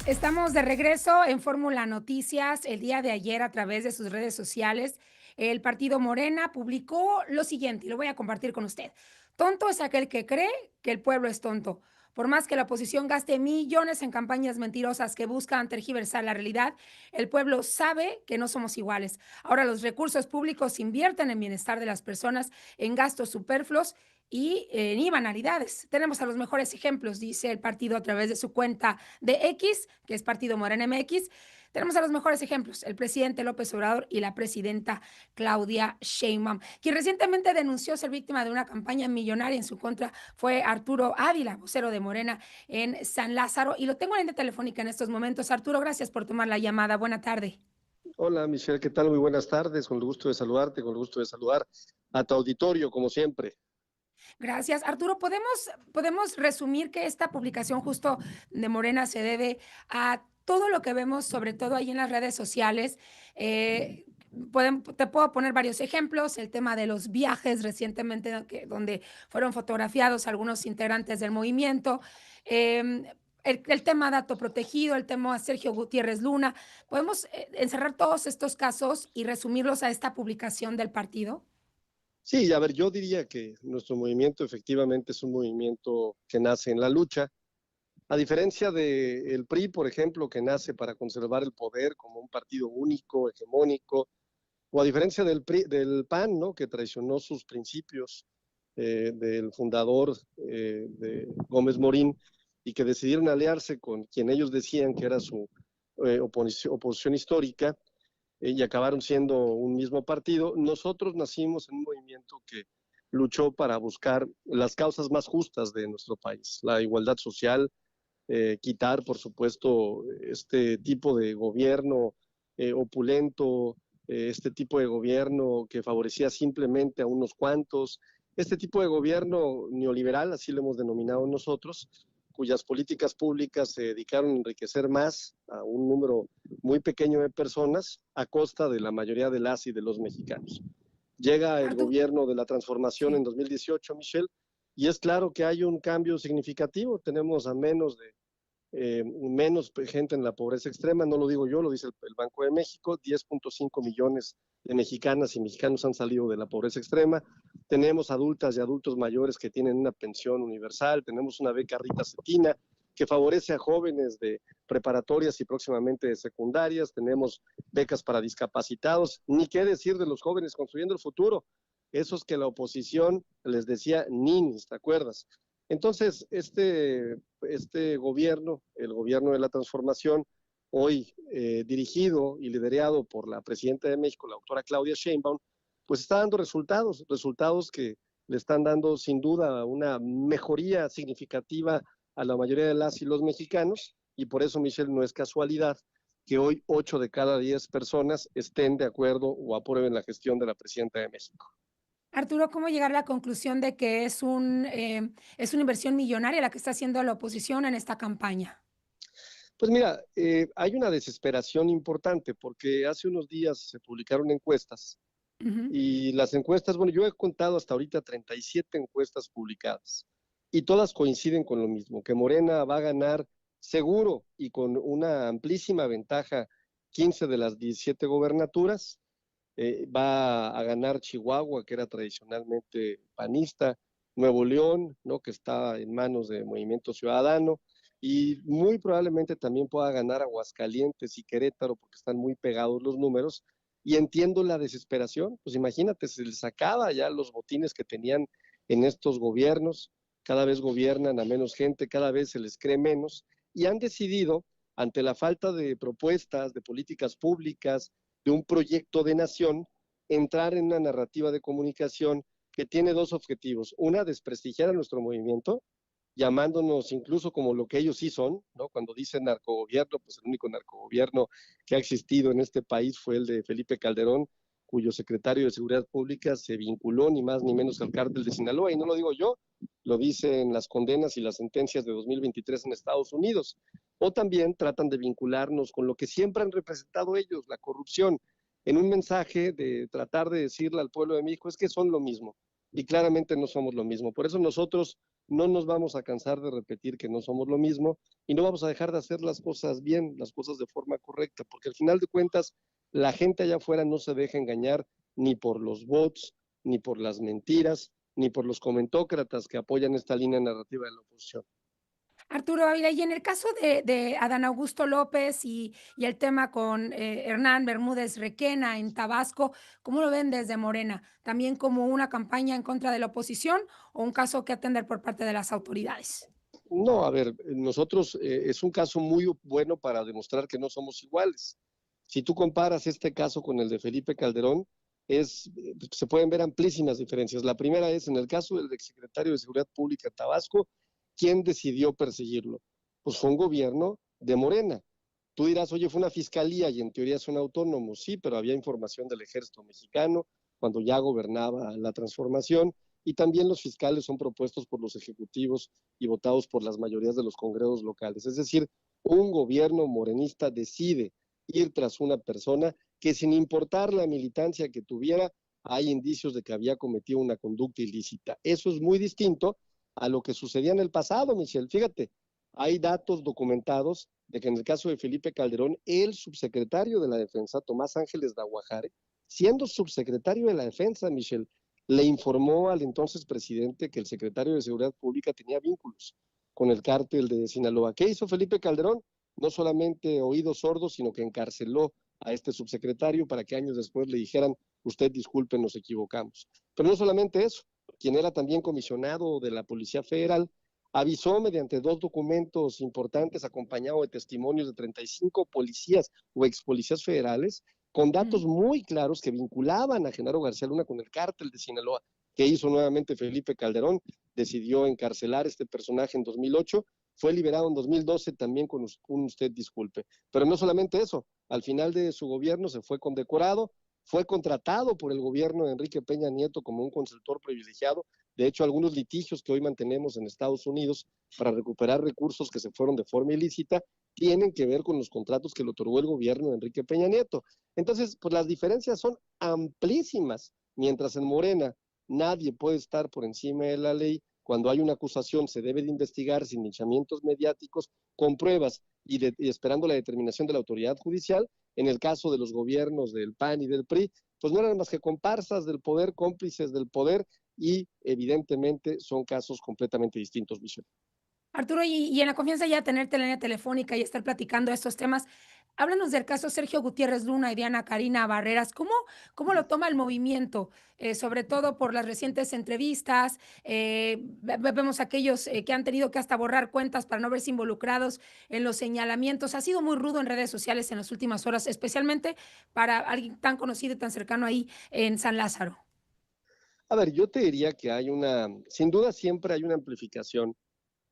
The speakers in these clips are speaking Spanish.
Estamos de regreso en Fórmula Noticias. El día de ayer, a través de sus redes sociales, el partido Morena publicó lo siguiente, y lo voy a compartir con usted. Tonto es aquel que cree que el pueblo es tonto. Por más que la oposición gaste millones en campañas mentirosas que buscan tergiversar la realidad, el pueblo sabe que no somos iguales. Ahora los recursos públicos se invierten en bienestar de las personas, en gastos superfluos y ni banalidades. Tenemos a los mejores ejemplos, dice el partido a través de su cuenta de X, que es Partido Morena MX. Tenemos a los mejores ejemplos, el presidente López Obrador y la presidenta Claudia Sheinbaum. Quien recientemente denunció ser víctima de una campaña millonaria en su contra fue Arturo Ávila, vocero de Morena en San Lázaro. Y lo tengo en línea telefónica en estos momentos. Arturo, gracias por tomar la llamada. Buena tarde. Hola Michelle, ¿qué tal? Muy buenas tardes, con el gusto de saludarte, con el gusto de saludar a tu auditorio, como siempre. Gracias. Arturo, ¿podemos resumir que esta publicación justo de Morena se debe a todo lo que vemos, sobre todo ahí en las redes sociales? Te puedo poner varios ejemplos, el tema de los viajes recientemente, donde fueron fotografiados algunos integrantes del movimiento, el tema dato protegido, el tema Sergio Gutiérrez Luna. ¿Podemos encerrar todos estos casos y resumirlos a esta publicación del partido? Sí, a ver, yo diría que nuestro movimiento efectivamente es un movimiento que nace en la lucha, a diferencia del PRI, por ejemplo, que nace para conservar el poder como un partido único, hegemónico, o a diferencia del PAN, ¿no? Que traicionó sus principios del fundador de Gómez Morín y que decidieron aliarse con quien ellos decían que era su oposición histórica y acabaron siendo un mismo partido. Nosotros nacimos en un movimiento que luchó para buscar las causas más justas de nuestro país, la igualdad social, quitar, por supuesto, este tipo de gobierno opulento, este tipo de gobierno que favorecía simplemente a unos cuantos, este tipo de gobierno neoliberal, así lo hemos denominado nosotros, cuyas políticas públicas se dedicaron a enriquecer más a un número muy pequeño de personas a costa de la mayoría de las y de los mexicanos. Llega el Arturo, gobierno de la transformación en sí. 2018, Michelle, y es claro que hay un cambio significativo. Tenemos a menos gente en la pobreza extrema, no lo digo yo, lo dice el Banco de México, 10.5 millones de mexicanas y mexicanos han salido de la pobreza extrema, tenemos adultas y adultos mayores que tienen una pensión universal, tenemos una beca Rita Cetina que favorece a jóvenes de preparatorias y próximamente de secundarias, tenemos becas para discapacitados, ni qué decir de los jóvenes construyendo el futuro, esos que la oposición les decía ninis, ¿te acuerdas? Entonces, este gobierno, el gobierno de la transformación, hoy dirigido y liderado por la presidenta de México, la doctora Claudia Sheinbaum, pues está dando resultados que le están dando sin duda una mejoría significativa a la mayoría de las y los mexicanos, y por eso, Michelle, no es casualidad que hoy 8 de cada 10 personas estén de acuerdo o aprueben la gestión de la presidenta de México. Arturo, ¿cómo llegar a la conclusión de que es una inversión millonaria la que está haciendo la oposición en esta campaña? Pues mira, hay una desesperación importante porque hace unos días se publicaron encuestas Ujú. y las encuestas, bueno, yo he contado hasta ahorita 37 encuestas publicadas y todas coinciden con lo mismo, que Morena va a ganar seguro y con una amplísima ventaja 15 de las 17 gobernaturas, va a ganar Chihuahua, que era tradicionalmente panista, Nuevo León, ¿no? Que está en manos de Movimiento Ciudadano, y muy probablemente también pueda ganar Aguascalientes y Querétaro, porque están muy pegados los números, y entiendo la desesperación, pues imagínate, se les acaba ya los botines que tenían en estos gobiernos, cada vez gobiernan a menos gente, cada vez se les cree menos, y han decidido, ante la falta de propuestas, de políticas públicas, de un proyecto de nación, entrar en una narrativa de comunicación que tiene dos objetivos. Una, desprestigiar a nuestro movimiento, llamándonos incluso como lo que ellos sí son, ¿no? Cuando dicen narcogobierno, pues el único narcogobierno que ha existido en este país fue el de Felipe Calderón, cuyo secretario de Seguridad Pública se vinculó ni más ni menos al cártel de Sinaloa, y no lo digo yo, lo dicen las condenas y las sentencias de 2023 en Estados Unidos. O también tratan de vincularnos con lo que siempre han representado ellos, la corrupción, en un mensaje de tratar de decirle al pueblo de México es que son lo mismo, y claramente no somos lo mismo. Por eso nosotros no nos vamos a cansar de repetir que no somos lo mismo y no vamos a dejar de hacer las cosas bien, las cosas de forma correcta, porque al final de cuentas la gente allá afuera no se deja engañar ni por los bots, ni por las mentiras, ni por los comentócratas que apoyan esta línea narrativa de la oposición. Arturo Ávila, y en el caso de Adán Augusto López y el tema con, Hernán Bermúdez Requena en Tabasco, ¿cómo lo ven desde Morena? ¿También como una campaña en contra de la oposición o un caso que atender por parte de las autoridades? No, a ver, nosotros es un caso muy bueno para demostrar que no somos iguales. Si tú comparas este caso con el de Felipe Calderón, se pueden ver amplísimas diferencias. La primera es, en el caso del exsecretario de Seguridad Pública de Tabasco, ¿quién decidió perseguirlo? Pues fue un gobierno de Morena. Tú dirás, oye, fue una fiscalía y en teoría son autónomos, sí, pero había información del ejército mexicano cuando ya gobernaba la transformación y también los fiscales son propuestos por los ejecutivos y votados por las mayorías de los congresos locales. Es decir, un gobierno morenista decide ir tras una persona que sin importar la militancia que tuviera, hay indicios de que había cometido una conducta ilícita. Eso es muy distinto a lo que sucedía en el pasado, Michelle. Fíjate, hay datos documentados de que en el caso de Felipe Calderón, el subsecretario de la Defensa, Tomás Ángeles de Aguajare, siendo subsecretario de la Defensa, Michelle, le informó al entonces presidente que el secretario de Seguridad Pública tenía vínculos con el cártel de Sinaloa. ¿Qué hizo Felipe Calderón? No solamente oídos sordos, sino que encarceló a este subsecretario para que años después le dijeran, usted disculpe, nos equivocamos. Pero no solamente eso, quien era también comisionado de la Policía Federal, avisó mediante 2 documentos importantes acompañado de testimonios de 35 policías o ex policías federales con datos muy claros que vinculaban a Genaro García Luna con el cártel de Sinaloa. ¿Qué hizo nuevamente Felipe Calderón? Decidió encarcelar a este personaje en 2008, fue liberado en 2012 también con un usted disculpe. Pero no solamente eso, al final de su gobierno se fue condecorado, fue contratado por el gobierno de Enrique Peña Nieto como un consultor privilegiado. De hecho, algunos litigios que hoy mantenemos en Estados Unidos para recuperar recursos que se fueron de forma ilícita tienen que ver con los contratos que le otorgó el gobierno de Enrique Peña Nieto. Entonces, pues las diferencias son amplísimas. Mientras en Morena nadie puede estar por encima de la ley, cuando hay una acusación se debe de investigar sin linchamientos mediáticos, con pruebas y esperando la determinación de la autoridad judicial. En el caso de los gobiernos del PAN y del PRI, pues no eran más que comparsas del poder, cómplices del poder, y evidentemente son casos completamente distintos, Michelle. Arturo, y en la confianza ya de tenerte en la línea telefónica y estar platicando estos temas, háblanos del caso Sergio Gutiérrez Luna y Diana Karina Barreras. ¿Cómo lo toma el movimiento? Sobre todo por las recientes entrevistas, vemos aquellos que han tenido que hasta borrar cuentas para no verse involucrados en los señalamientos. Ha sido muy rudo en redes sociales en las últimas horas, especialmente para alguien tan conocido y tan cercano ahí en San Lázaro. A ver, yo te diría que sin duda siempre hay una amplificación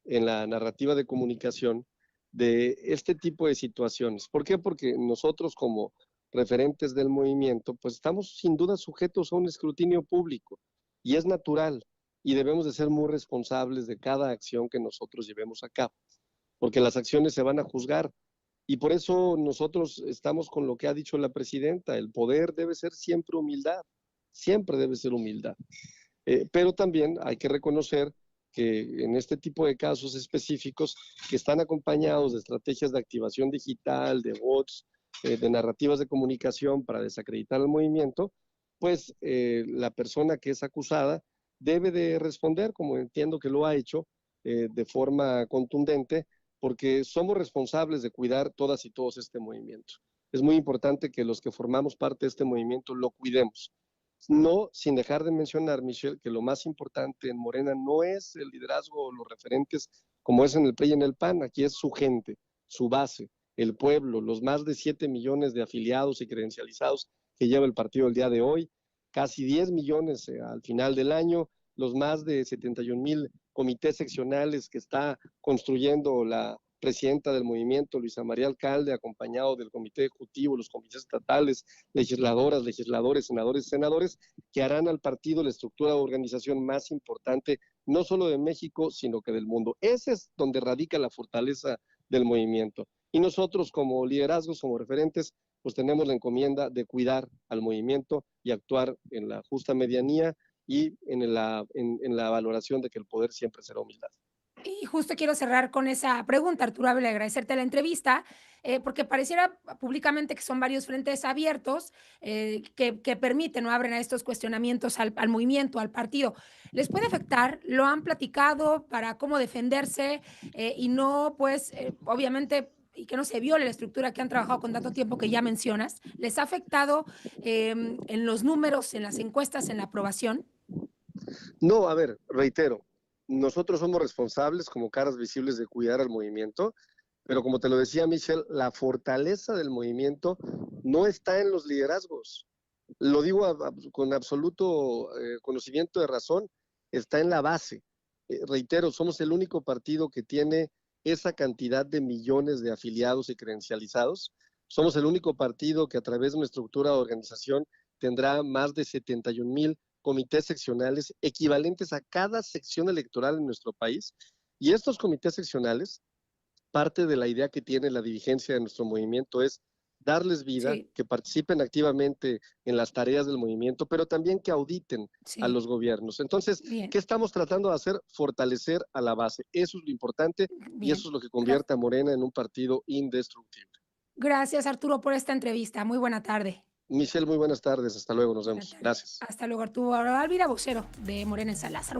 en la narrativa de comunicación de este tipo de situaciones. ¿Por qué? Porque nosotros como referentes del movimiento, pues estamos sin duda sujetos a un escrutinio público y es natural y debemos de ser muy responsables de cada acción que nosotros llevemos a cabo, porque las acciones se van a juzgar y por eso nosotros estamos con lo que ha dicho la presidenta, el poder debe ser siempre debe ser humildad. Pero también hay que reconocer que en este tipo de casos específicos que están acompañados de estrategias de activación digital, de bots, de narrativas de comunicación para desacreditar el movimiento, pues la persona que es acusada debe de responder, como entiendo que lo ha hecho, de forma contundente, porque somos responsables de cuidar todas y todos este movimiento. Es muy importante que los que formamos parte de este movimiento lo cuidemos. No sin dejar de mencionar, Michelle, que lo más importante en Morena no es el liderazgo o los referentes como es en el PRI y en el PAN, aquí es su gente, su base, el pueblo, los más de 7 millones de afiliados y credencializados que lleva el partido el día de hoy, casi 10 millones al final del año, los más de 71,000 comités seccionales que está construyendo la presidenta del movimiento, Luisa María Alcalde, acompañado del comité ejecutivo, los comités estatales, legisladoras, legisladores, senadores y senadores, que harán al partido la estructura de organización más importante, no solo de México, sino que del mundo. Ese es donde radica la fortaleza del movimiento. Y nosotros como liderazgos, como referentes, pues tenemos la encomienda de cuidar al movimiento y actuar en la justa medianía y en la valoración de que el poder siempre será humildad. Y justo quiero cerrar con esa pregunta, Arturo Ávila, agradecerte la entrevista, porque pareciera públicamente que son varios frentes abiertos que permiten o abren a estos cuestionamientos al movimiento, al partido. ¿Les puede afectar? ¿Lo han platicado para cómo defenderse y no, pues, obviamente, y que no se viole la estructura que han trabajado con tanto tiempo que ya mencionas? ¿Les ha afectado en los números, en las encuestas, en la aprobación? No, a ver, reitero, nosotros somos responsables como caras visibles de cuidar al movimiento, pero como te lo decía Michelle, la fortaleza del movimiento no está en los liderazgos. Lo digo con absoluto conocimiento de razón, está en la base. Reitero, somos el único partido que tiene esa cantidad de millones de afiliados y credencializados. Somos el único partido que a través de una estructura de organización tendrá más de 71,000 comités seccionales equivalentes a cada sección electoral en nuestro país. Y estos comités seccionales, parte de la idea que tiene la dirigencia de nuestro movimiento es darles vida, Sí, que participen activamente en las tareas del movimiento, pero también que auditen a sí, los gobiernos. Entonces, bien, ¿qué estamos tratando de hacer? Fortalecer a la base. Eso es lo importante y eso bien. es lo que convierte a Morena en un partido indestructible. Gracias, Arturo, por esta entrevista. Muy buena tarde. Michelle, muy buenas tardes. Hasta luego. Nos Buena vemos. tarde. Gracias. Hasta luego, Arturo Álvira, vocero de Morena en San Lázaro.